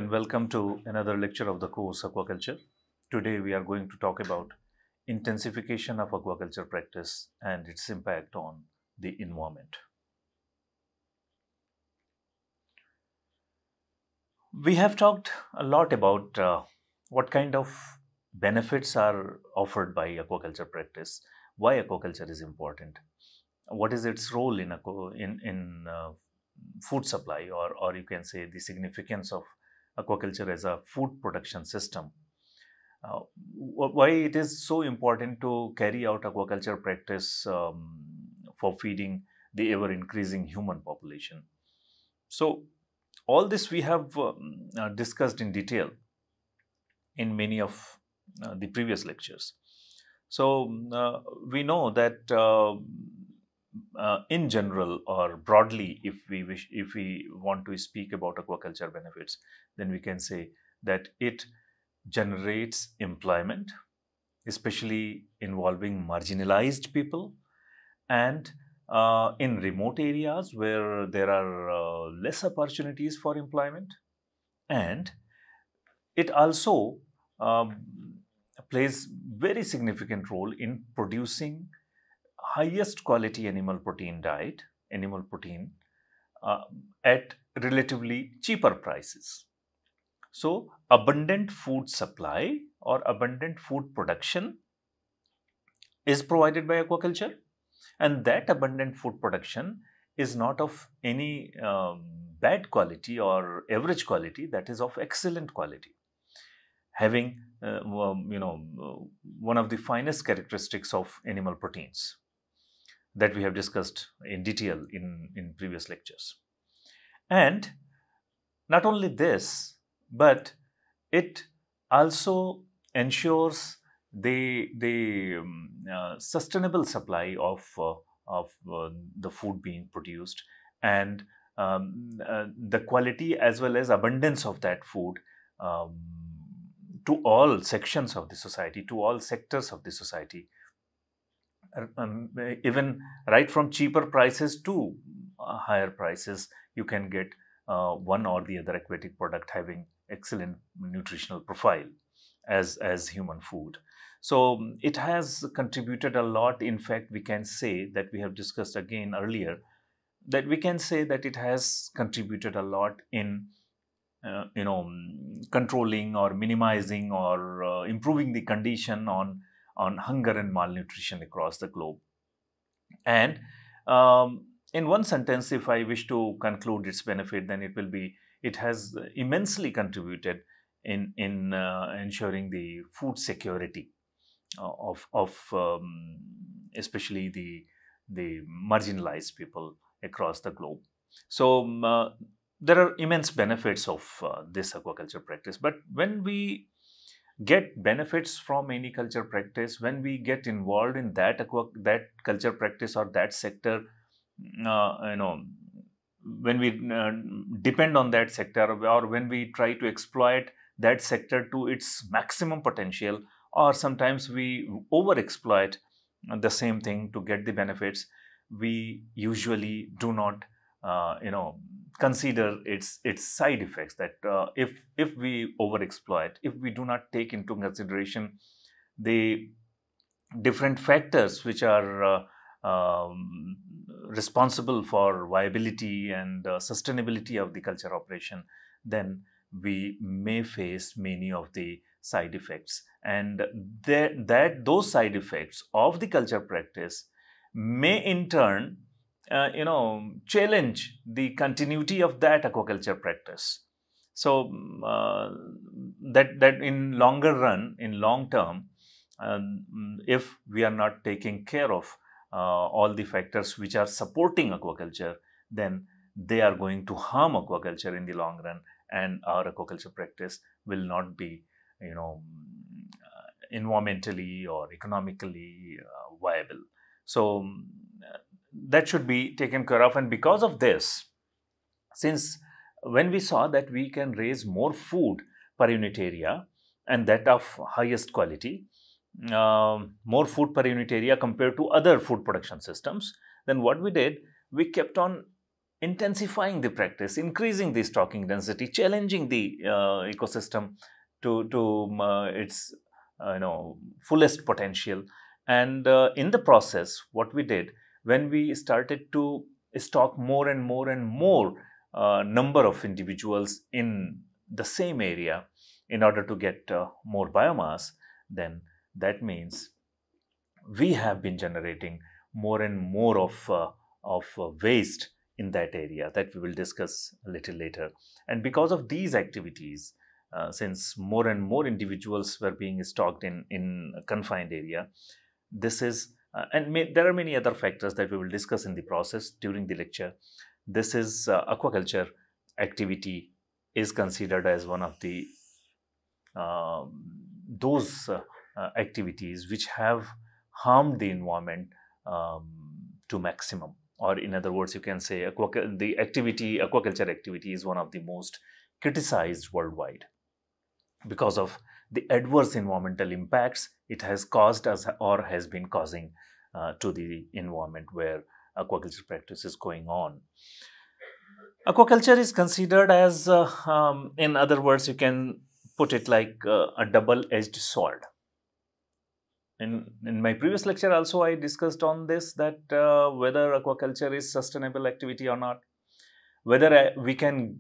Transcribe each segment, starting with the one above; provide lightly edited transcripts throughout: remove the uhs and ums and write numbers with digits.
and welcome to another lecture of the course Aquaculture. Today we are going to talk about intensification of aquaculture practice and its impact on the environment. We have talked a lot about what kind of benefits are offered by aquaculture practice, why aquaculture is important, what is its role in food supply, or you can say the significance of aquaculture as a food production system. Why it is so important to carry out aquaculture practice for feeding the ever increasing human population. So, all this we have discussed in detail in many of the previous lectures. So, we know that in general or broadly, if we want to speak about aquaculture benefits, then we can say that it generates employment, especially involving marginalized people, and in remote areas where there are less opportunities for employment. And it also plays very significant role in producing highest quality animal protein diet, animal protein, at relatively cheaper prices. So, abundant food supply or abundant food production is provided by aquaculture, and that abundant food production is not of any bad quality or average quality, that is of excellent quality, having one of the finest characteristics of animal proteins that we have discussed in detail in previous lectures. And not only this, but it also ensures the sustainable supply of the food being produced, and the quality as well as abundance of that food to all sections of the society, to all sectors of the society, even right from cheaper prices to higher prices, you can get one or the other aquatic product having excellent nutritional profile as human food. So it has contributed a lot. In fact, we can say that we have discussed again earlier that we can say that it has contributed a lot in controlling or minimizing or improving the condition on hunger and malnutrition across the globe. And in one sentence, if I wish to conclude its benefit, then it will be it has immensely contributed in ensuring the food security of especially the marginalized people across the globe. So there are immense benefits of this aquaculture practice. But when we get benefits from any culture practice, when we get involved in that culture practice or that sector, when we depend on that sector, or when we try to exploit that sector to its maximum potential, or sometimes we overexploit the same thing to get the benefits, we usually do not consider its side effects, that if we overexploit, if we do not take into consideration the different factors which are responsible for viability and sustainability of the culture operation, then we may face many of the side effects, and those side effects of the culture practice may in turn challenge the continuity of that aquaculture practice. So that in longer run, in long term, if we are not taking care of all the factors which are supporting aquaculture, then they are going to harm aquaculture in the long run, and our aquaculture practice will not be environmentally or economically viable. So that should be taken care of. And because of this, since when we saw that we can raise more food per unit area, and that of highest quality, more food per unit area compared to other food production systems, then what we did, we kept on intensifying the practice, increasing the stocking density, challenging the ecosystem to its fullest potential. And in the process, what we did, when we started to stock more and more and more number of individuals in the same area in order to get more biomass, then that means we have been generating more and more of waste in that area, that we will discuss a little later. And because of these activities, since more and more individuals were being stocked in a confined area, this is there are many other factors that we will discuss in the process during the lecture. This is aquaculture activity is considered as one of the those activities which have harmed the environment um, to maximum. Or in other words, you can say aquaculture activity is one of the most criticized worldwide because of the adverse environmental impacts it has caused us or has been causing to the environment where aquaculture practice is going on. Aquaculture is considered as, in other words, you can put it like a double-edged sword. In my previous lecture also, I discussed on this, that whether aquaculture is sustainable activity or not, whether we can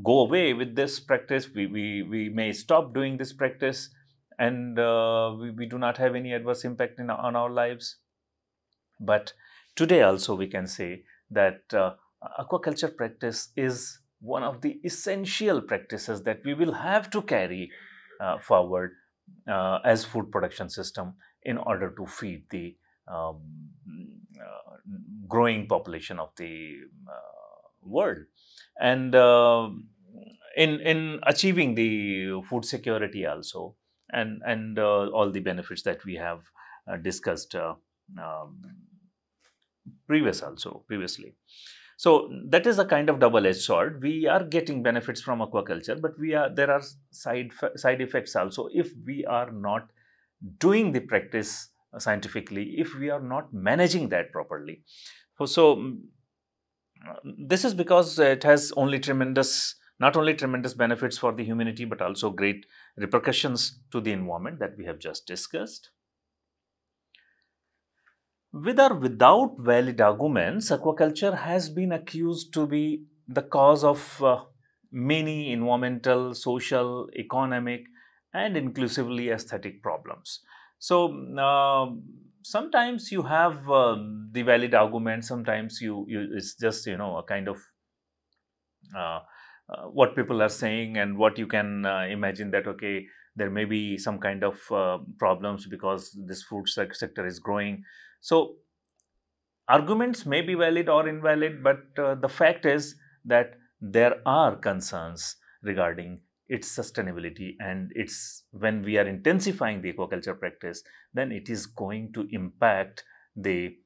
go away with this practice, we may stop doing this practice, and we do not have any adverse impact on our lives. But today also we can say that aquaculture practice is one of the essential practices that we will have to carry forward as food production system in order to feed the growing population of the world, and in achieving the food security also, and all the benefits that we have discussed um, previously. So that is a kind of double-edged sword. We are getting benefits from aquaculture, but there are side effects also if we are not doing the practice scientifically, if we are not managing that properly. So this is because it has not only tremendous benefits for the humanity, but also great repercussions to the environment that we have just discussed. With or without valid arguments, aquaculture has been accused to be the cause of many environmental, social, economic, and inclusively aesthetic problems. So sometimes you have the valid argument, sometimes it's just a kind of what people are saying, and what you can imagine that, okay, there may be some kind of problems because this food sector is growing. So arguments may be valid or invalid, but the fact is that there are concerns regarding its sustainability, and when we are intensifying the aquaculture practice, then it is going to impact the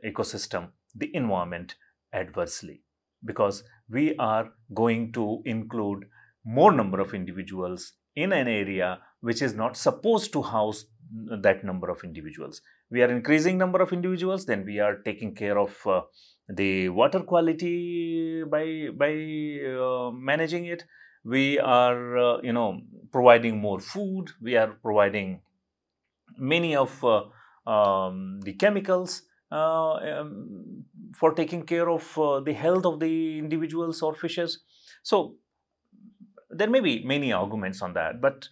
ecosystem, the environment adversely, because we are going to include more number of individuals in an area which is not supposed to house that number of individuals. We are increasing number of individuals, then we are taking care of the water quality by managing it. We are providing more food, we are providing many of the chemicals for taking care of the health of the individuals or fishes. So there may be many arguments on that, but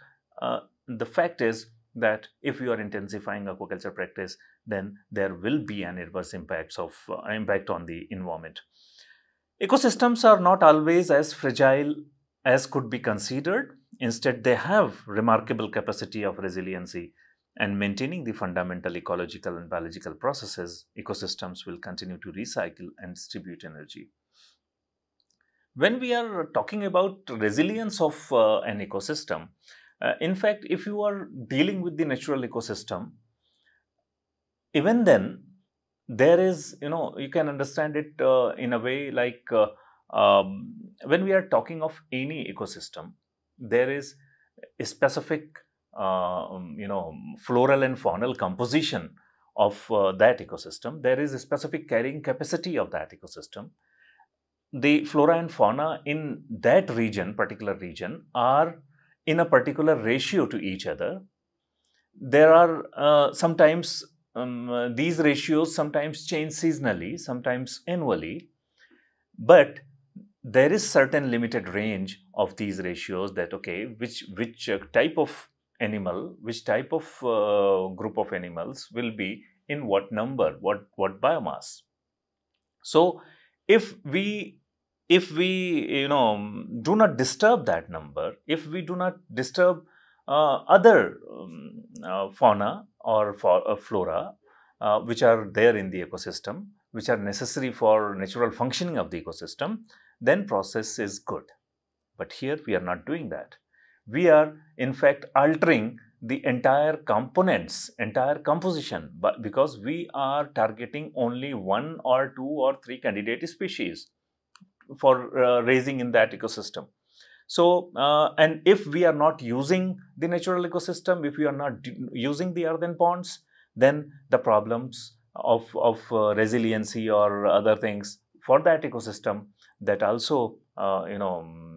the fact is that if you are intensifying aquaculture practice, then there will be an adverse impact on the environment. Ecosystems are not always as fragile as could be considered. Instead, they have remarkable capacity of resiliency, and maintaining the fundamental ecological and biological processes. Ecosystems will continue to recycle and distribute energy. When we are talking about resilience of an ecosystem, in fact, if you are dealing with the natural ecosystem, even then, there is, you can understand it in a way like when we are talking of any ecosystem, there is a specific, floral and faunal composition of that ecosystem. There is a specific carrying capacity of that ecosystem. the flora and fauna in that region, particular region, are in a particular ratio to each other. There are sometimes these ratios sometimes change seasonally, sometimes annually, but there is certain limited range of these ratios that, okay, which type of animal, which type of group of animals will be in what number, what biomass. So if we do not disturb that number, if we do not disturb other fauna or flora which are there in the ecosystem, which are necessary for natural functioning of the ecosystem, then process is good. But here we are not doing that. We are in fact altering the entire components, entire composition, but because we are targeting only one or two or three candidate species for raising in that ecosystem. So, and if we are not using the natural ecosystem, if we are not using the earthen ponds, then the problems of resiliency or other things for that ecosystem, that also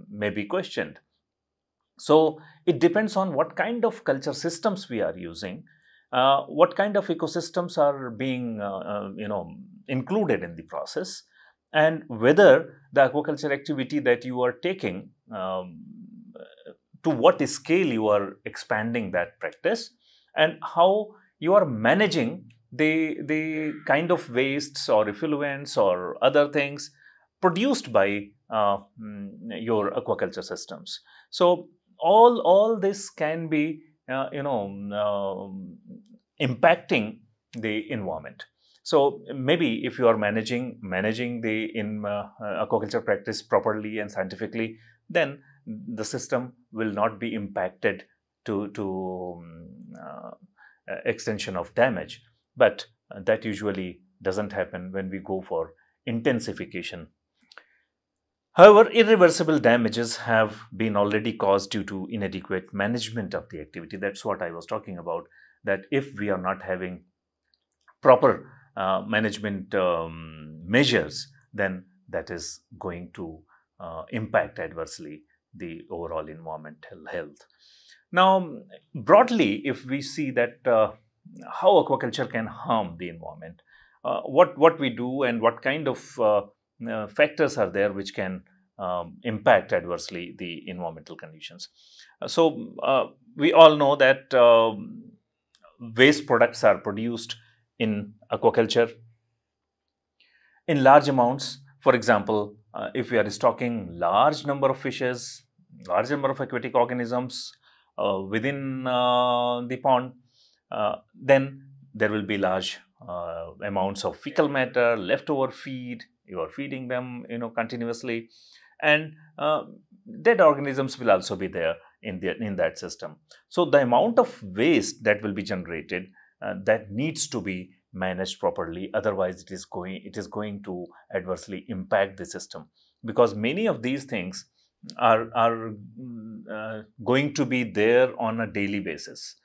may be questioned. So it depends on what kind of culture systems we are using, what kind of ecosystems are being included in the process, and whether the aquaculture activity that you are taking, to what scale you are expanding that practice, and how you are managing the kind of wastes or effluents or other things produced by your aquaculture systems. So all this can be impacting the environment. So maybe if you are managing the aquaculture practice properly and scientifically, then the system will not be impacted to extension of damage. But that usually doesn't happen when we go for intensification. However, irreversible damages have been already caused due to inadequate management of the activity. That's what I was talking about, that if we are not having proper management measures, then that is going to impact adversely the overall environmental health. Now, broadly, if we see that how aquaculture can harm the environment, what we do and what kind of factors are there which can impact adversely the environmental conditions. So we all know that waste products are produced in aquaculture in large amounts. For example, if we are stocking large number of fishes, large number of aquatic organisms within the pond, then there will be large amounts of fecal matter, leftover feed. You are feeding them, continuously, and dead organisms will also be there in that system. So the amount of waste that will be generated, that needs to be managed properly. Otherwise, it is going to adversely impact the system, because many of these things are going to be there on a daily basis.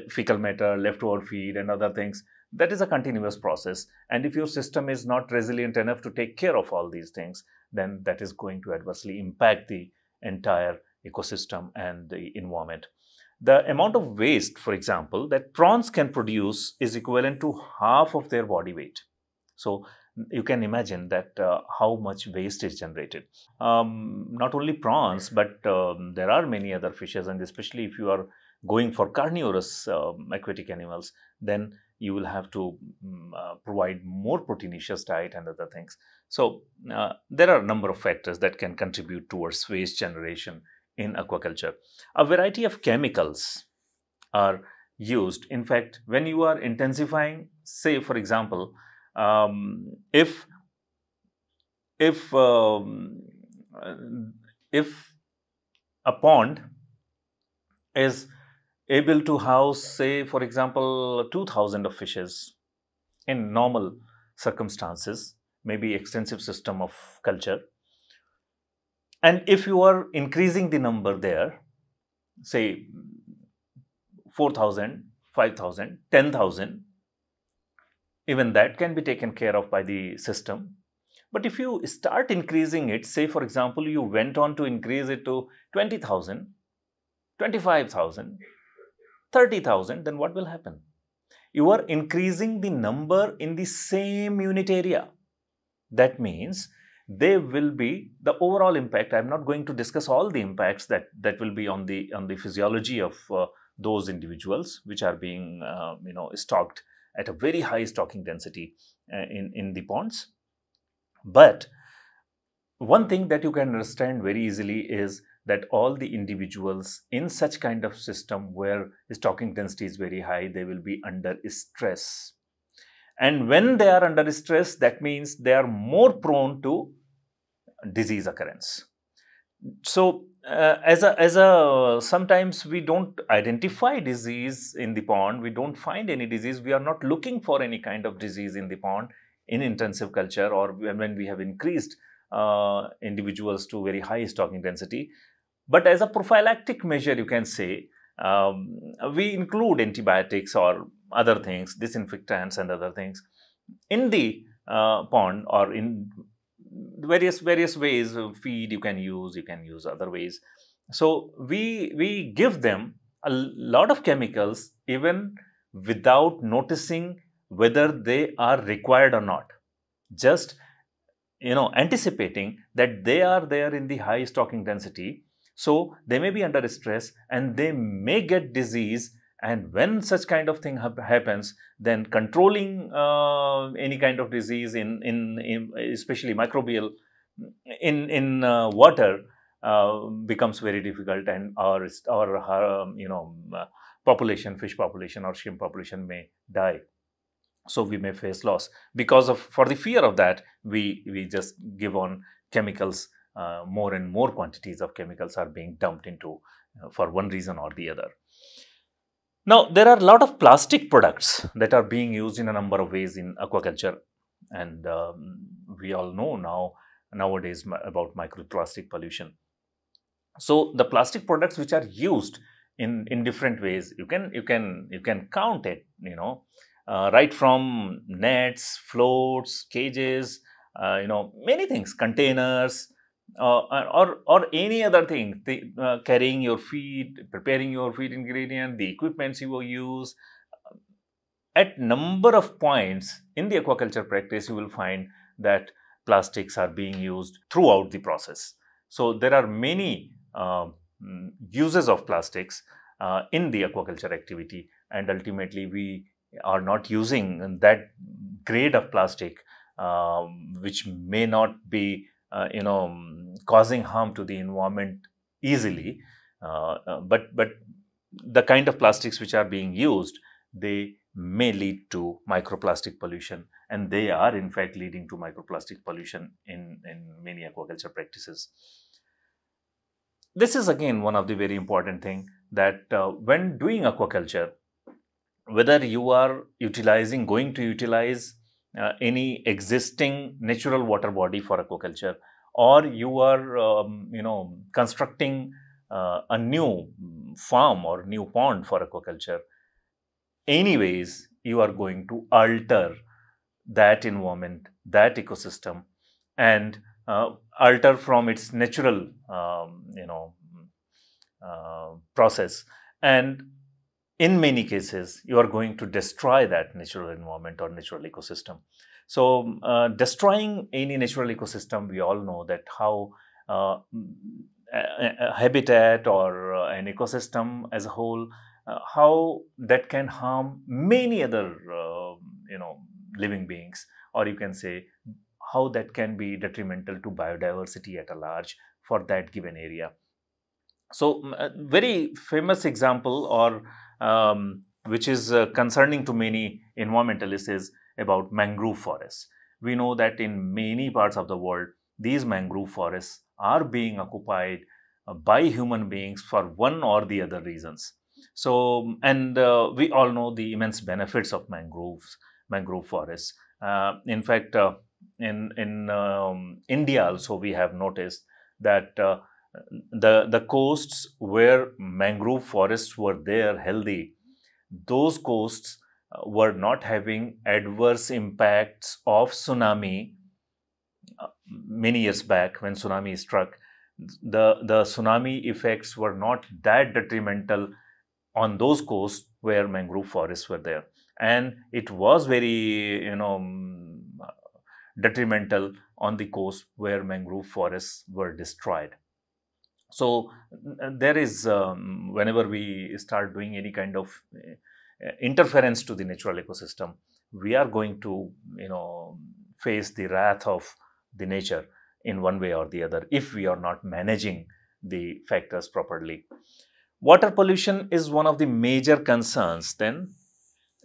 Fecal matter, leftover feed, and other things. That is a continuous process. And if your system is not resilient enough to take care of all these things, then that is going to adversely impact the entire ecosystem and the environment. The amount of waste, for example, that prawns can produce is equivalent to half of their body weight. So you can imagine that how much waste is generated. Not only prawns, but there are many other fishes, and especially if you are going for carnivorous aquatic animals, then you will have to provide more proteinaceous diet and other things. So there are a number of factors that can contribute towards waste generation in aquaculture. A variety of chemicals are used. In fact, when you are intensifying, say for example, if a pond is able to house, say for example, 2,000 of fishes in normal circumstances, maybe extensive system of culture, and if you are increasing the number there, say 4,000, 5,000, 10,000, even that can be taken care of by the system. But if you start increasing it, say for example, you went on to increase it to 20,000, 25,000, 30,000, then what will happen? You are increasing the number in the same unit area. That means they will be the overall impact. I'm not going to discuss all the impacts that will be on the physiology of those individuals which are being stocked at a very high stocking density in the ponds. But one thing that you can understand very easily is that all the individuals in such kind of system where stocking density is very high, they will be under stress. And when they are under stress, that means they are more prone to disease occurrence. So sometimes we don't identify disease in the pond, we don't find any disease, we are not looking for any kind of disease in the pond in intensive culture, or when we have increased individuals to very high stocking density. But as a prophylactic measure, you can say, we include antibiotics or other things, disinfectants and other things in the pond, or in various ways of feed you can use other ways. So we give them a lot of chemicals even without noticing whether they are required or not, just anticipating that they are there in the high stocking density, so they may be under stress and they may get disease. And when such kind of thing happens, then controlling any kind of disease in especially microbial in water becomes very difficult, and our population, fish population or shrimp population may die. So we may face loss because of, for the fear of that, we just give on chemicals. More and more quantities of chemicals are being dumped into for one reason or the other. Now, there are a lot of plastic products that are being used in a number of ways in aquaculture, and we all know nowadays about microplastic pollution. So the plastic products which are used in different ways, you can count it, right from nets, floats, cages, many things, containers, or any other thing, carrying your feed, preparing your feed ingredient, the equipments you will use. At number of points in the aquaculture practice, you will find that plastics are being used throughout the process. So there are many uses of plastics in the aquaculture activity, and ultimately we are not using that grade of plastic which may not be causing harm to the environment easily, but the kind of plastics which are being used, they may lead to microplastic pollution, and they are in fact leading to microplastic pollution in many aquaculture practices. This is again one of the very important thing, that when doing aquaculture, whether you are going to utilize any existing natural water body for aquaculture, or you are constructing a new farm or new pond for aquaculture, anyways you are going to alter that environment, that ecosystem, and alter from its natural process, and in many cases you are going to destroy that natural environment or natural ecosystem. So destroying any natural ecosystem, we all know that how a habitat or an ecosystem as a whole, how that can harm many other living beings, or you can say how that can be detrimental to biodiversity at a large for that given area. So a very famous example, or which is concerning to many environmentalists, is about mangrove forests. We know that in many parts of the world, these mangrove forests are being occupied by human beings for one or the other reasons. So, and we all know the immense benefits of mangrove forests. In fact, in India also, we have noticed that the coasts where mangrove forests were there healthy, those coasts were not having adverse impacts of tsunami many years back when tsunami struck, the tsunami effects were not that detrimental on those coasts where mangrove forests were there, and it was very detrimental on the coast where mangrove forests were destroyed. So there is whenever we start doing any kind of interference to the natural ecosystem, we are going to face the wrath of the nature in one way or the other if we are not managing the factors properly. Water pollution is one of the major concerns. Then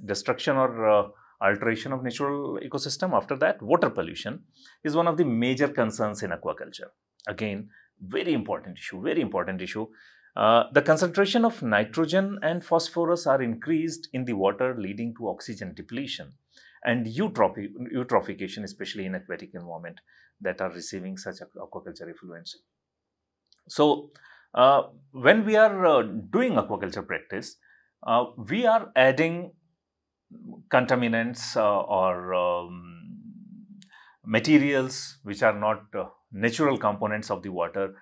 destruction or alteration of natural ecosystem. After that, water pollution is one of the major concerns in aquaculture. Again, very important issue, very important issue. The concentration of nitrogen and phosphorus are increased in the water, leading to oxygen depletion and eutrophication, especially in aquatic environment that are receiving such aquaculture effluents. So when we are doing aquaculture practice, we are adding contaminants or materials which are not natural components of the water.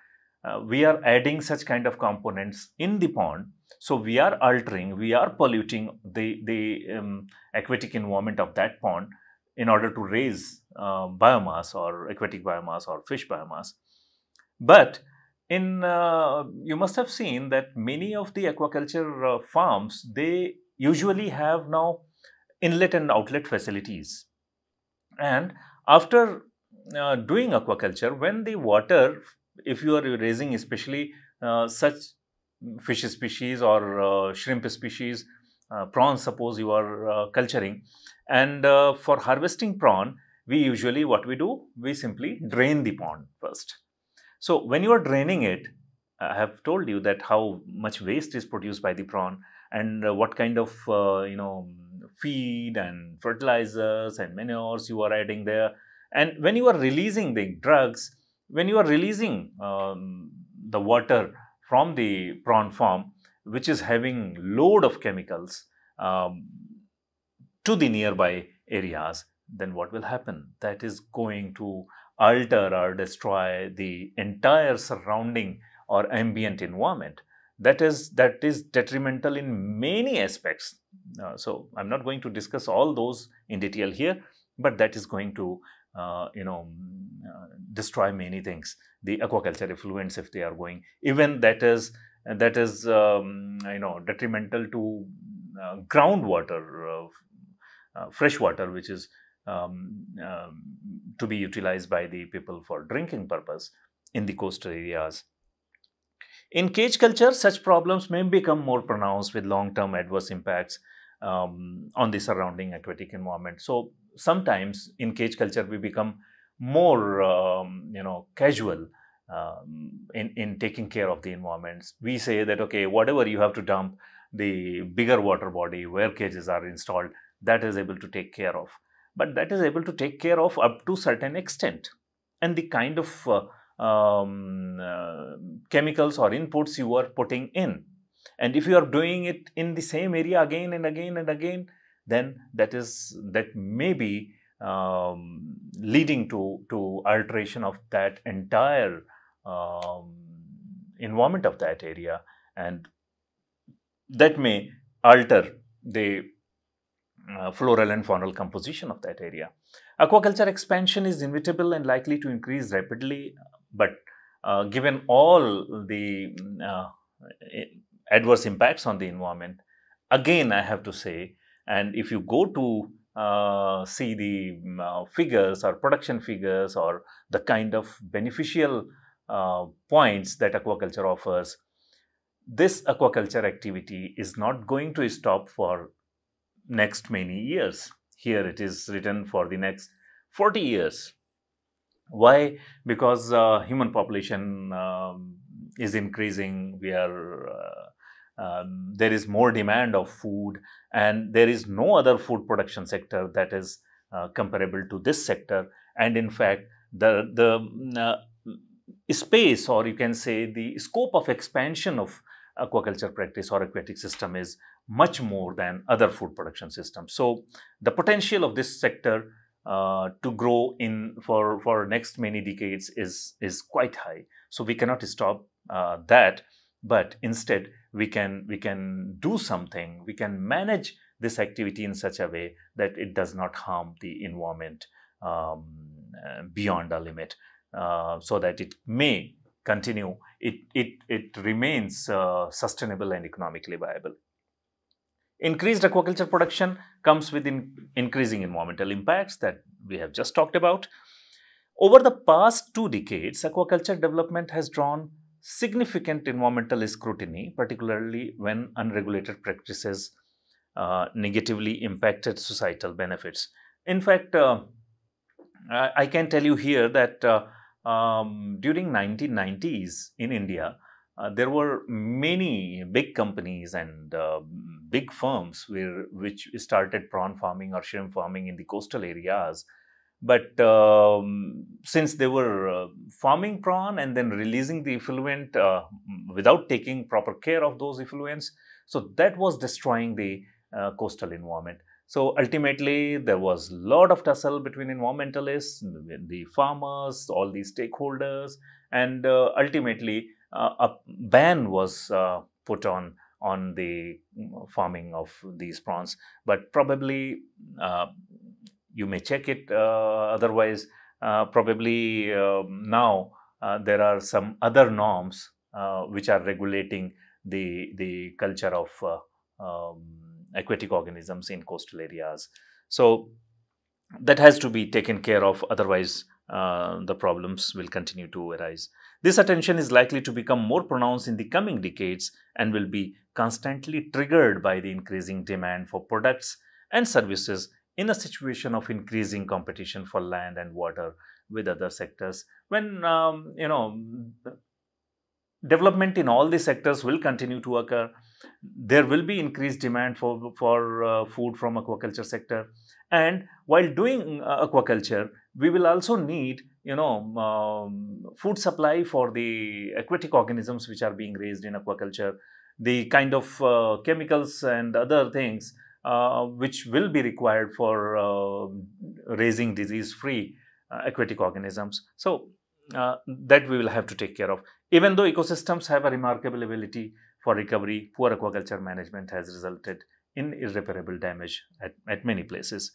We are adding such kind of components in the pond. So we are altering, we are polluting the aquatic environment of that pond in order to raise biomass or aquatic biomass or fish biomass. But in you must have seen that many of the aquaculture farms, they usually have now inlet and outlet facilities. And after doing aquaculture, when the water, if you are raising especially such fish species or shrimp species, prawns suppose you are culturing, and for harvesting prawn, we usually, what we do, we simply drain the pond first. So when you are draining it, I have told you that how much waste is produced by the prawn, and what kind of feed and fertilizers and manures you are adding there. And when you are releasing the drugs, when you are releasing the water from the prawn farm, which is having load of chemicals to the nearby areas, then what will happen? That is going to alter or destroy the entire surrounding or ambient environment. That is detrimental in many aspects. So I'm not going to discuss all those in detail here, but that is going to destroy many things. The aquaculture effluents, if they are going, even that is detrimental to groundwater, fresh water, which is to be utilized by the people for drinking purpose in the coastal areas. In cage culture, such problems may become more pronounced with long-term adverse impacts on the surrounding aquatic environment. So sometimes in cage culture, we become more casual in taking care of the environments. We say that, okay, whatever you have to dump, the bigger water body where cages are installed, that is able to take care of. But that is able to take care of up to certain extent. And the kind of chemicals or inputs you are putting in. And if you are doing it in the same area again and again and again, then that may be leading to alteration of that entire environment of that area, and that may alter the floral and faunal composition of that area. Aquaculture expansion is inevitable and likely to increase rapidly, but given all the adverse impacts on the environment, again I have to say, and if you go to see the figures or production figures or the kind of beneficial points that aquaculture offers, this aquaculture activity is not going to stop for next many years. Here it is written for the next 40 years. Why? Because human population is increasing. There is more demand of food, and there is no other food production sector that is comparable to this sector. And in fact, the space, or you can say the scope of expansion of aquaculture practice or aquatic system is much more than other food production systems. So the potential of this sector to grow in for next many decades is quite high. So we cannot stop that, but instead we can do something. We can manage this activity in such a way that it does not harm the environment beyond a limit, so that it may continue. It remains sustainable and economically viable. Increased aquaculture production comes with increasing environmental impacts that we have just talked about. Over the past 2 decades, aquaculture development has drawn significant environmental scrutiny, particularly when unregulated practices negatively impacted societal benefits. In fact, I can tell you here that during 1990s in India, there were many big companies and big firms which started prawn farming or shrimp farming in the coastal areas. But since they were farming prawn and then releasing the effluent without taking proper care of those effluents, so that was destroying the coastal environment. So ultimately, there was a lot of tussle between environmentalists, the farmers, all these stakeholders, and ultimately a ban was put on the farming of these prawns. But probably you may check it. Otherwise, probably now there are some other norms which are regulating the culture of aquatic organisms in coastal areas. So that has to be taken care of. Otherwise, the problems will continue to arise. This attention is likely to become more pronounced in the coming decades and will be constantly triggered by the increasing demand for products and services in a situation of increasing competition for land and water with other sectors. When development in all these sectors will continue to occur, there will be increased demand for food from aquaculture sector. And while doing aquaculture, we will also need food supply for the aquatic organisms which are being raised in aquaculture, the kind of chemicals and other things which will be required for raising disease-free aquatic organisms. So that we will have to take care of. Even though ecosystems have a remarkable ability for recovery, poor aquaculture management has resulted in irreparable damage at many places.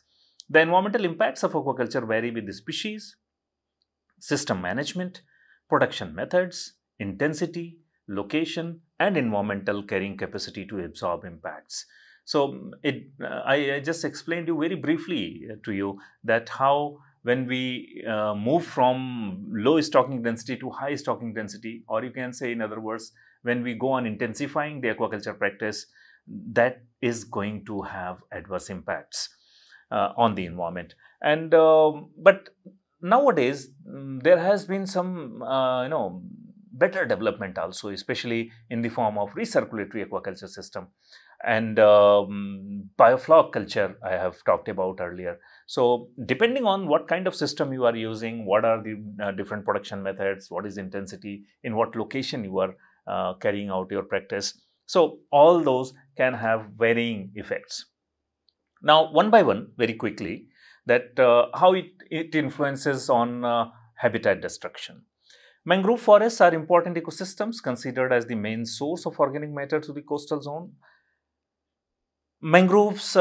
The environmental impacts of aquaculture vary with the species, system management, production methods, intensity, location, and environmental carrying capacity to absorb impacts. So I just explained you very briefly to you that how when we move from low stocking density to high stocking density, or you can say in other words, when we go on intensifying the aquaculture practice, that is going to have adverse impacts on the environment. And but nowadays there has been some better development also, especially in the form of recirculatory aquaculture system and biofloc culture I have talked about earlier. So depending on what kind of system you are using, what are the different production methods, what is intensity, in what location you are carrying out your practice, so all those can have varying effects. Now, one by one, very quickly, that how it influences on habitat destruction. Mangrove forests are important ecosystems considered as the main source of organic matter to the coastal zone. Mangroves,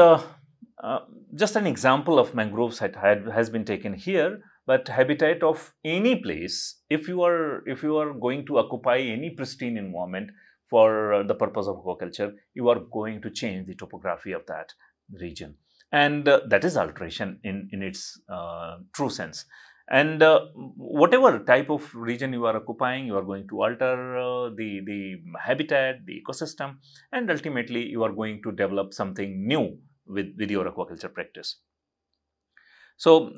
just an example of mangroves has been taken here, but habitat of any place, if you are going to occupy any pristine environment for the purpose of aquaculture, you are going to change the topography of that region, and that is alteration in its true sense. And whatever type of region you are occupying, you are going to alter the habitat, the ecosystem, and ultimately you are going to develop something new with your aquaculture practice. So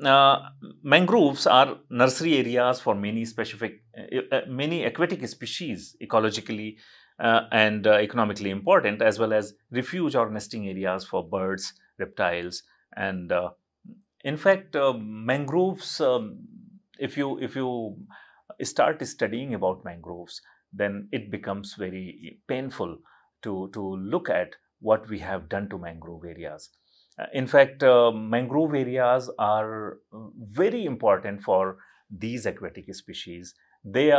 mangroves are nursery areas for many many aquatic species, ecologically and economically important, as well as refuge or nesting areas for birds, reptiles, and in fact, mangroves, if you start studying about mangroves, then it becomes very painful to look at what we have done to mangrove areas. In fact, mangrove areas are very important for these aquatic species. They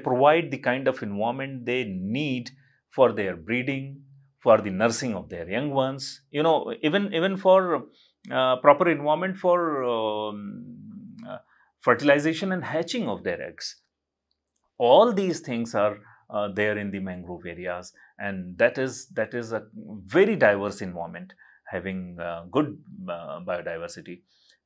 provide the kind of environment they need for their breeding, for the nursing of their young ones. Even for proper environment for fertilization and hatching of their eggs. All these things are there in the mangrove areas, and that is a very diverse environment, having good biodiversity.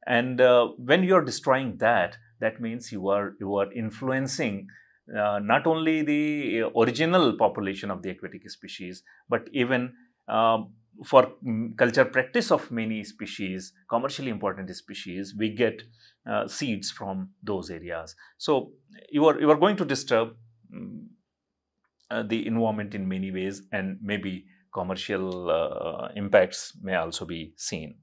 And when you are destroying that, that means you are influencing not only the original population of the aquatic species, but even uh, for culture practice of many species, commercially important species, we get seeds from those areas. So you are going to disturb mm, the environment in many ways, and maybe commercial impacts may also be seen.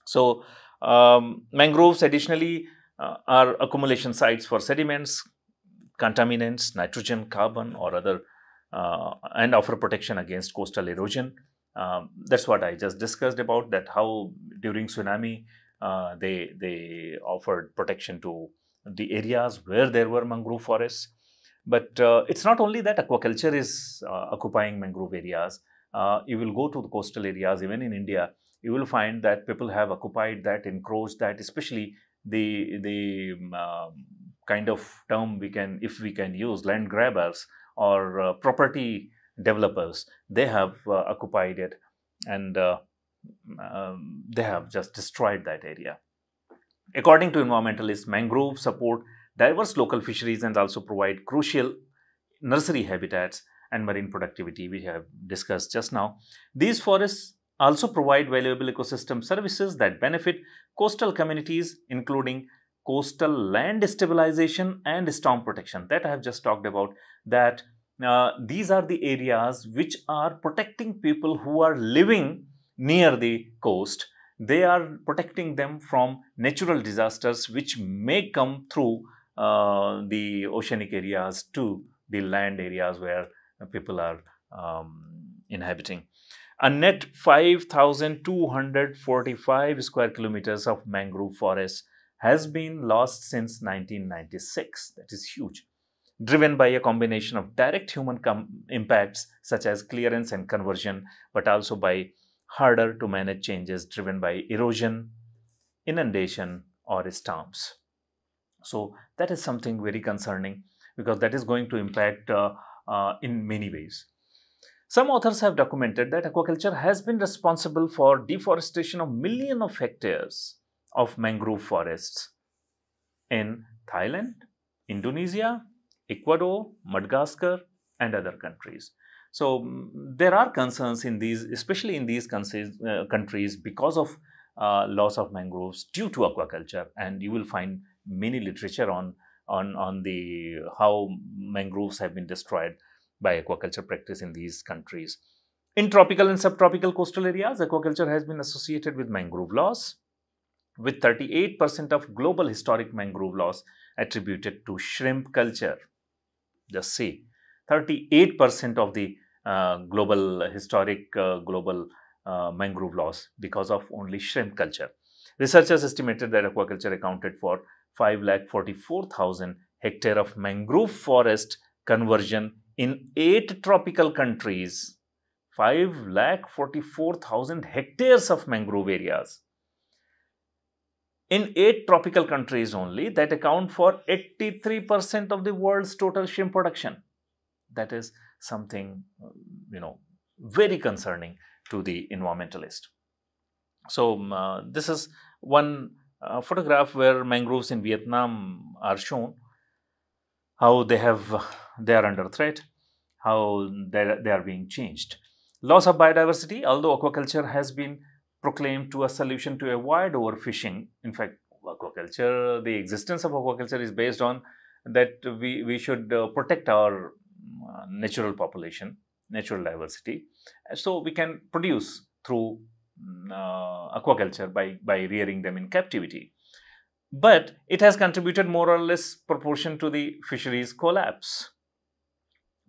So mangroves additionally are accumulation sites for sediments, contaminants, nitrogen, carbon, or other, and offer protection against coastal erosion. That's what I just discussed about, that how during tsunami they offered protection to the areas where there were mangrove forests. But it's not only that aquaculture is occupying mangrove areas. You will go to the coastal areas, even in India, you will find that people have occupied that, encroached that, especially the kind of term we can, if we can use, land grabbers or property developers. They have occupied it, and they have just destroyed that area. According to environmentalists, mangroves support diverse local fisheries and also provide crucial nursery habitats and marine productivity, we have discussed just now. These forests also provide valuable ecosystem services that benefit coastal communities, including coastal land stabilization and storm protection, that I have just talked about. That these are the areas which are protecting people who are living near the coast. They are protecting them from natural disasters which may come through the oceanic areas to the land areas where people are inhabiting. A net 5,245 square kilometers of mangrove forest has been lost since 1996. That is huge. Driven by a combination of direct human impacts such as clearance and conversion, but also by harder to manage changes driven by erosion, inundation, or storms. So that is something very concerning, because that is going to impact in many ways. Some authors have documented that aquaculture has been responsible for deforestation of millions of hectares of mangrove forests in Thailand, Indonesia, Ecuador, Madagascar, and other countries. So there are concerns in these, especially in these countries, because of loss of mangroves due to aquaculture, and you will find many literature on the how mangroves have been destroyed by aquaculture practice in these countries. In tropical and subtropical coastal areas, aquaculture has been associated with mangrove loss, with 38% of global historic mangrove loss attributed to shrimp culture. Just see, 38% of the global historic global mangrove loss because of only shrimp culture. Researchers estimated that aquaculture accounted for 5,44,000 hectare of mangrove forest conversion in 8 tropical countries. 5,44,000 hectares of mangrove areas in 8 tropical countries only, that account for 83% of the world's total shrimp production. That is something, very concerning to the environmentalist. So this is one photograph where mangroves in Vietnam are shown, how they are under threat, how they are being changed. Loss of biodiversity, although aquaculture has been proclaimed to a solution to avoid overfishing. In fact, aquaculture, the existence of aquaculture is based on that we should protect our natural population, natural diversity, so we can produce through aquaculture by rearing them in captivity. But it has contributed more or less proportion to the fisheries collapse.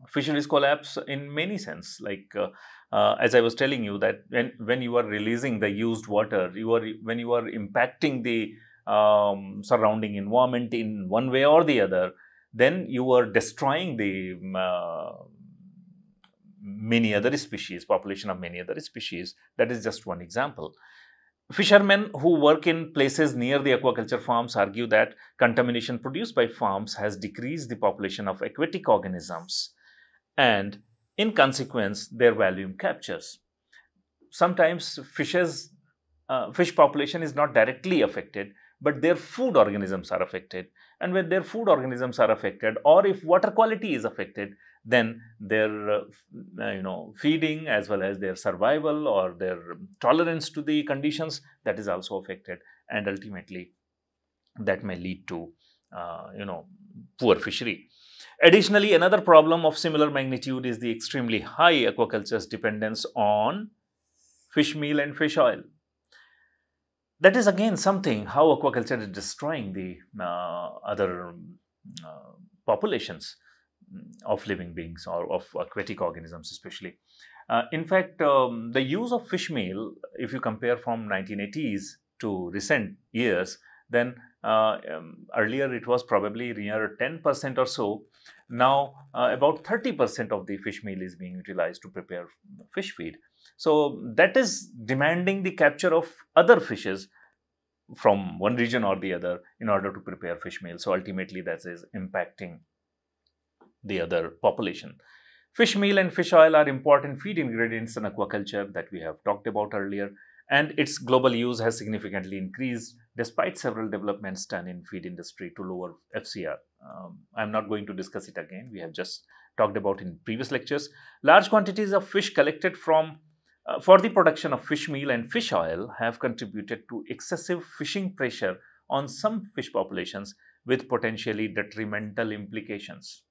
Fisheries collapse in many sense, like as I was telling you, that when you are releasing the used water, when you are impacting the surrounding environment in one way or the other, then you are destroying the many other species, population of many other species. That is just one example. Fishermen who work in places near the aquaculture farms argue that contamination produced by farms has decreased the population of aquatic organisms, and in consequence their volume captures. Sometimes fish population is not directly affected, but their food organisms are affected, and when their food organisms are affected, or if water quality is affected, then their feeding as well as their survival or their tolerance to the conditions, that is also affected, and ultimately that may lead to poor fishery. Additionally, another problem of similar magnitude is the extremely high aquaculture's dependence on fish meal and fish oil. That is again something, how aquaculture is destroying the other populations of living beings or of aquatic organisms especially. In fact, the use of fish meal, if you compare from 1980s to recent years, then earlier it was probably near 10% or so. Now about 30% of the fish meal is being utilized to prepare fish feed. So that is demanding the capture of other fishes from one region or the other in order to prepare fish meal. So ultimately that is impacting the other population. Fish meal and fish oil are important feed ingredients in aquaculture that we have talked about earlier, and its global use has significantly increased despite several developments done in feed industry to lower FCR. I'm not going to discuss it again. We have just talked about in previous lectures. Large quantities of fish collected from for the production of fish meal and fish oil have contributed to excessive fishing pressure on some fish populations with potentially detrimental implications.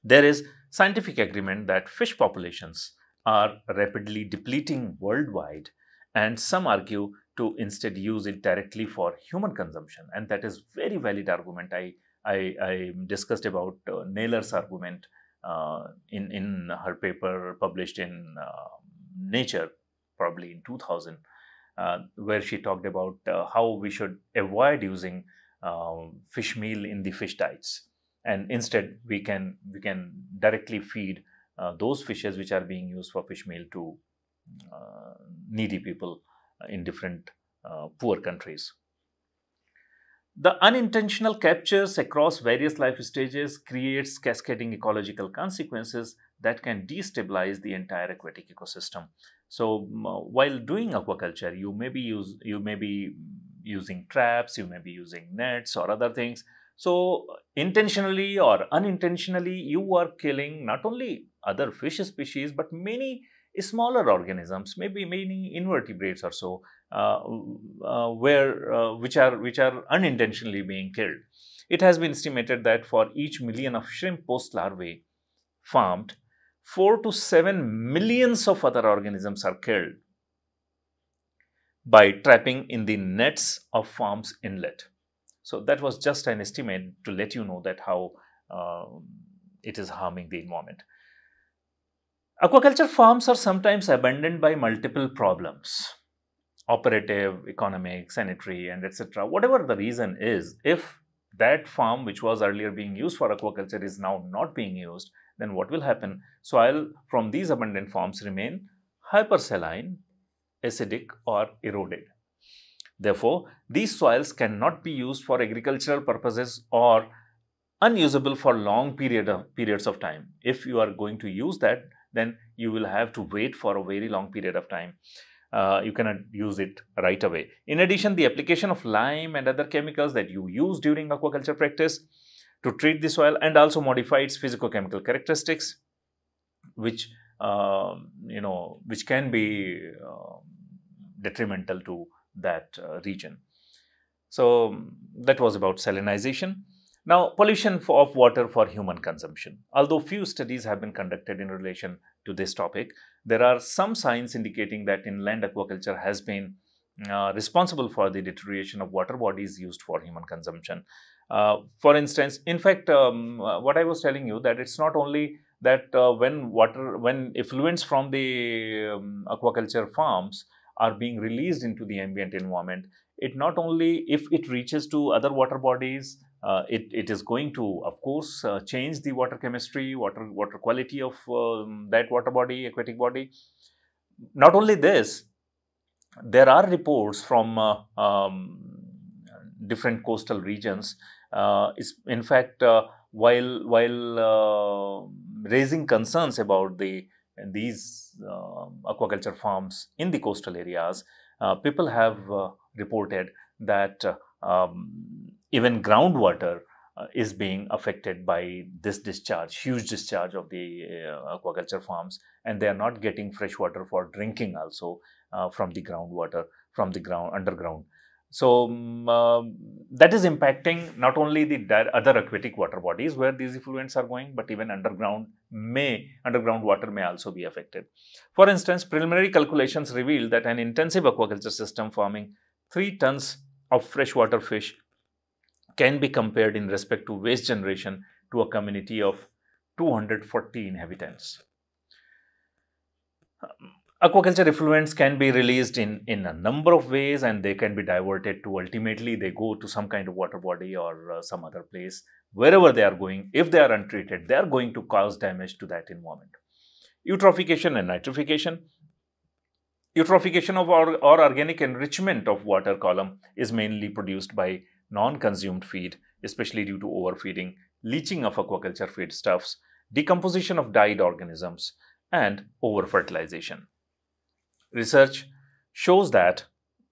There is scientific agreement that fish populations are rapidly depleting worldwide, and some argue to instead use it directly for human consumption, and that is very valid argument. I discussed about Naylor's argument in her paper published in Nature, probably in 2000, where she talked about how we should avoid using fish meal in the fish diets, and instead we can directly feed those fishes which are being used for fish meal to needy people in different poor countries. The unintentional captures across various life stages creates cascading ecological consequences that can destabilize the entire aquatic ecosystem. So, while doing aquaculture, you may be using traps, you may be using nets or other things. So, intentionally or unintentionally, you are killing not only other fish species but many smaller organisms, maybe many invertebrates or so, which are unintentionally being killed. It has been estimated that for each million of shrimp post larvae farmed, 4 to 7 millions of other organisms are killed by trapping in the nets of farm's inlet. So that was just an estimate to let you know that how it is harming the environment. Aquaculture farms are sometimes abandoned by multiple problems: operative, economic, sanitary, and etc. Whatever the reason is, if that farm which was earlier being used for aquaculture is now not being used, then what will happen? Soil from these abandoned farms remain hypersaline, acidic, or eroded. Therefore, these soils cannot be used for agricultural purposes or unusable for long periods of time. If you are going to use that, then you will have to wait for a very long period of time. You cannot use it right away. In addition, the application of lime and other chemicals that you use during aquaculture practice to treat the soil and also modify its physicochemical characteristics, which can be detrimental to that region. So that was about salinization. Now, pollution of water for human consumption. Although few studies have been conducted in relation to this topic, there are some signs indicating that inland aquaculture has been responsible for the deterioration of water bodies used for human consumption. For instance, in fact, what I was telling you, that it's not only that when effluents from the aquaculture farms are being released into the ambient environment, it not only, if it reaches to other water bodies, it is going to, of course, change the water chemistry, water quality of that water body, aquatic body. Not only this, there are reports from different coastal regions. In fact, while raising concerns about these aquaculture farms in the coastal areas, people have reported that even groundwater is being affected by this discharge, huge discharge of the aquaculture farms, and they are not getting fresh water for drinking also from the groundwater, from the underground. So that is impacting not only the other aquatic water bodies where these effluents are going, but even underground water may also be affected. For instance, preliminary calculations reveal that an intensive aquaculture system farming 3 tons of freshwater fish can be compared in respect to waste generation to a community of 240 inhabitants. Aquaculture effluents can be released in a number of ways, and they can be diverted to, ultimately they go to some kind of water body or some other place. Wherever they are going, if they are untreated, they are going to cause damage to that environment. Eutrophication and nitrification. Eutrophication of or organic enrichment of water column is mainly produced by non-consumed feed, especially due to overfeeding, leaching of aquaculture feedstuffs, decomposition of died organisms, and over-fertilization. Research shows that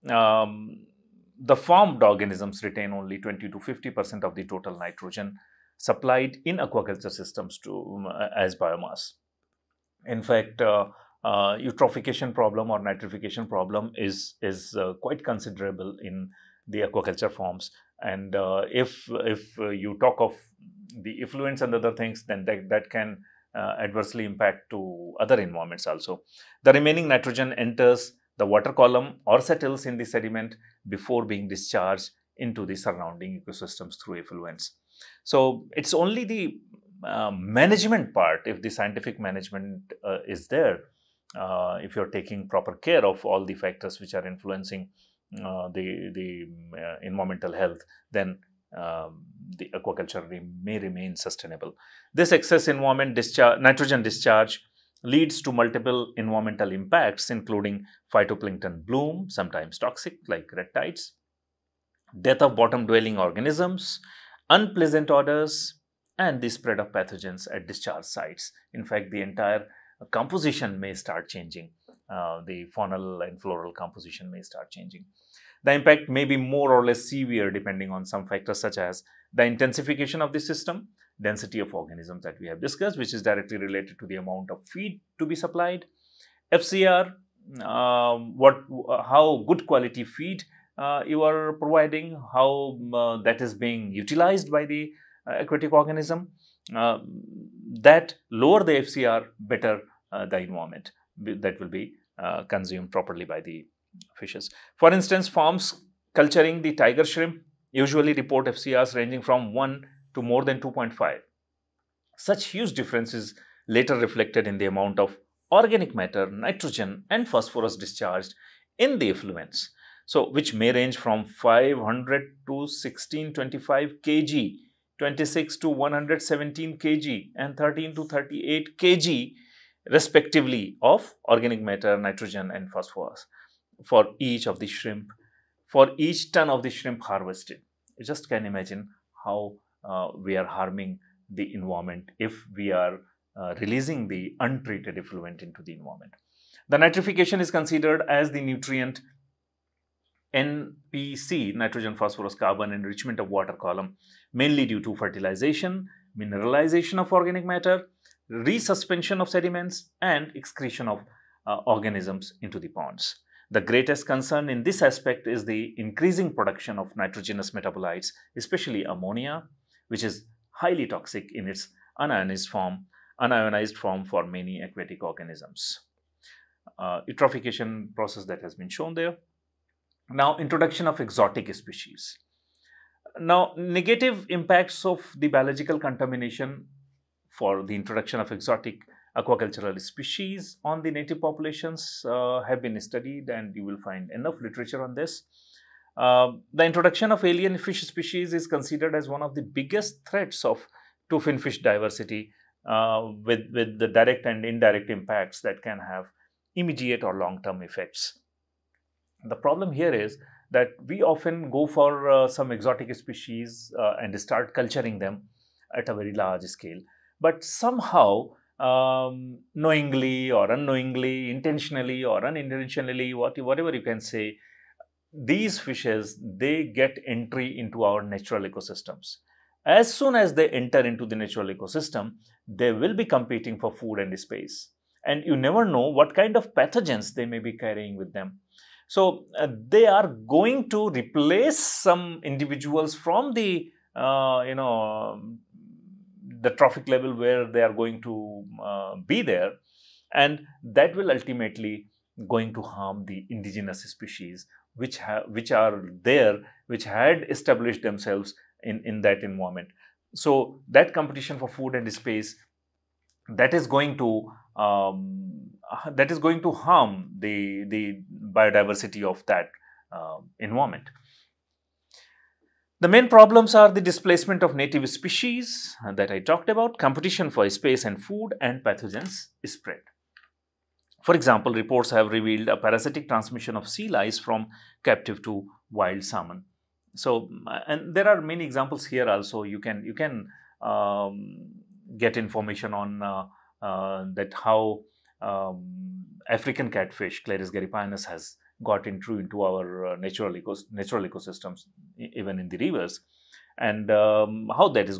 the farmed organisms retain only 20 to 50% of the total nitrogen supplied in aquaculture systems as biomass. In fact, eutrophication problem or nitrification problem is quite considerable in the aquaculture farms. And if you talk of the effluents and other things, then that can adversely impact to other environments also. The remaining nitrogen enters the water column or settles in the sediment before being discharged into the surrounding ecosystems through effluents. So it's only the management part, if the scientific management is there, if you're taking proper care of all the factors which are influencing the environmental health, then the aquaculture may remain sustainable. This excess nitrogen discharge leads to multiple environmental impacts, including phytoplankton bloom, sometimes toxic like red tides, death of bottom-dwelling organisms, unpleasant odors, and the spread of pathogens at discharge sites. In fact, the entire composition may start changing. The faunal and floral composition may start changing. The impact may be more or less severe depending on some factors such as the intensification of the system, density of organisms that we have discussed, which is directly related to the amount of feed to be supplied, FCR, how good quality feed you are providing, how that is being utilized by the aquatic organism. That lower the FCR, better the environment that will be consumed properly by the fishes. For instance, farms culturing the tiger shrimp usually report FCRs ranging from 1 to more than 2.5. Such huge differences later reflected in the amount of organic matter, nitrogen, and phosphorus discharged in the effluents. So, which may range from 500 to 1625 kg, 26 to 117 kg, and 13 to 38 kg respectively of organic matter, nitrogen, and phosphorus for each of the shrimp, for each ton of the shrimp harvested. You just can imagine how we are harming the environment if we are releasing the untreated effluent into the environment. The nitrification is considered as the nutrient NPC, nitrogen, phosphorus, carbon enrichment of water column, mainly due to fertilization, mineralization of organic matter, resuspension of sediments, and excretion of organisms into the ponds. The greatest concern in this aspect is the increasing production of nitrogenous metabolites, especially ammonia, which is highly toxic in its unionized form for many aquatic organisms. Eutrophication process that has been shown there. Now, introduction of exotic species. Now, negative impacts of the biological contamination for the introduction of exotic aquacultural species on the native populations have been studied, and you will find enough literature on this. The introduction of alien fish species is considered as one of the biggest threats to finfish diversity, with the direct and indirect impacts that can have immediate or long-term effects. The problem here is that we often go for some exotic species and start culturing them at a very large scale. But somehow, knowingly or unknowingly, intentionally or unintentionally, whatever you can say, these fishes, they get entry into our natural ecosystems. As soon as they enter into the natural ecosystem, they will be competing for food and space. And you never know what kind of pathogens they may be carrying with them. So they are going to replace some individuals from the trophic level where they are going to be there, and that will ultimately going to harm the indigenous species which are there, which had established themselves in that environment. So that competition for food and space, that is going to harm the biodiversity of that environment. The main problems are the displacement of native species that I talked about, competition for space and food, and pathogens spread. For example, reports have revealed a parasitic transmission of sea lice from captive to wild salmon. So, and there are many examples here also. You can get information on that how African catfish, Claris gariepinus, has got into our natural ecosystems, even in the rivers, and how that is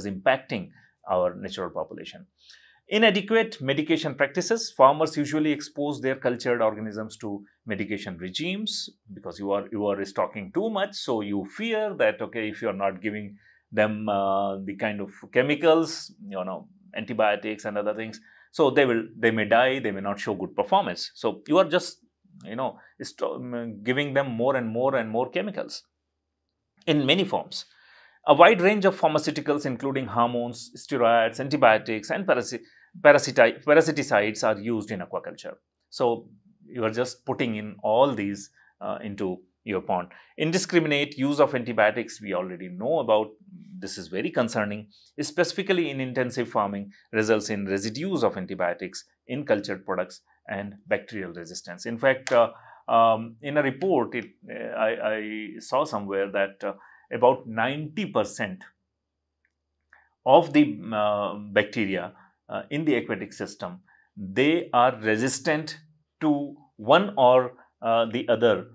impacting our natural population. Inadequate medication practices. Farmers usually expose their cultured organisms to medication regimes because you are stocking too much. So you fear that, okay, if you are not giving them the kind of chemicals, antibiotics and other things, so they may die, they may not show good performance. So you are just giving them more and more chemicals in many forms. A wide range of pharmaceuticals, including hormones, steroids, antibiotics, and parasiticides, are used in aquaculture. So you are just putting in all these into your pond. Indiscriminate use of antibiotics, we already know about. This is very concerning, specifically in intensive farming, results in residues of antibiotics in cultured products and bacterial resistance. In fact, in a report, I saw somewhere that about 90% of the bacteria in the aquatic system, they are resistant to one or the other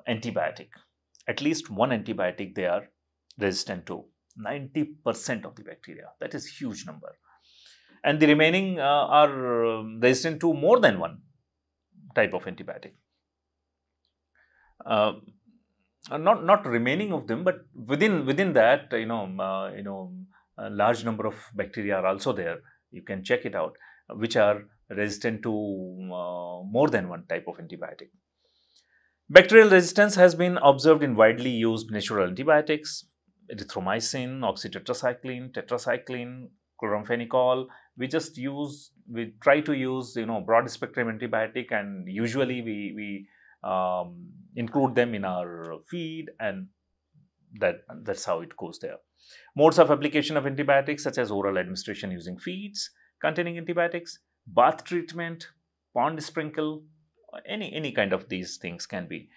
antibiotic. At least one antibiotic they are resistant to. 90% of the bacteria. That is huge number. And the remaining are resistant to more than one type of antibiotic. Not remaining of them, but within that, a large number of bacteria are also there. You can check it out, which are resistant to more than one type of antibiotic. Bacterial resistance has been observed in widely used natural antibiotics: erythromycin, oxytetracycline, tetracycline, chloramphenicol. We try to use broad spectrum antibiotic, and usually we include them in our feed, and that's how it goes there. Modes of application of antibiotics, such as oral administration using feeds containing antibiotics, bath treatment, pond sprinkle, any kind of these things can be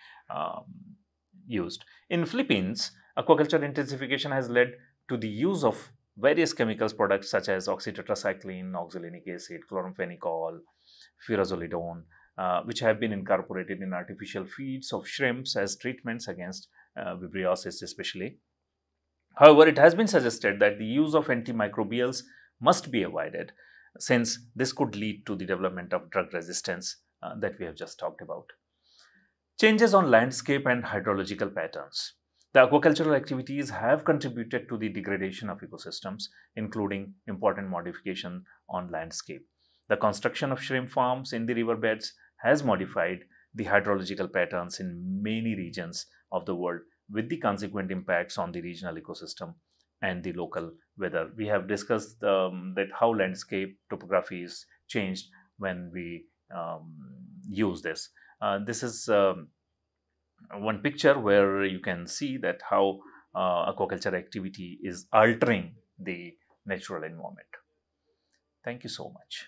used. In Philippines, aquaculture intensification has led to the use of various chemicals products such as oxytetracycline, oxalinic acid, chloramphenicol, furazolidone, which have been incorporated in artificial feeds of shrimps as treatments against vibriosis especially. However, it has been suggested that the use of antimicrobials must be avoided, since this could lead to the development of drug resistance that we have just talked about. Changes on landscape and hydrological patterns. The aquacultural activities have contributed to the degradation of ecosystems, including important modification on landscape. The construction of shrimp farms in the riverbeds has modified the hydrological patterns in many regions of the world, with the consequent impacts on the regional ecosystem and the local weather. We have discussed that how landscape topography is changed when we use this. This is one picture where you can see that how aquaculture activity is altering the natural environment. Thank you so much.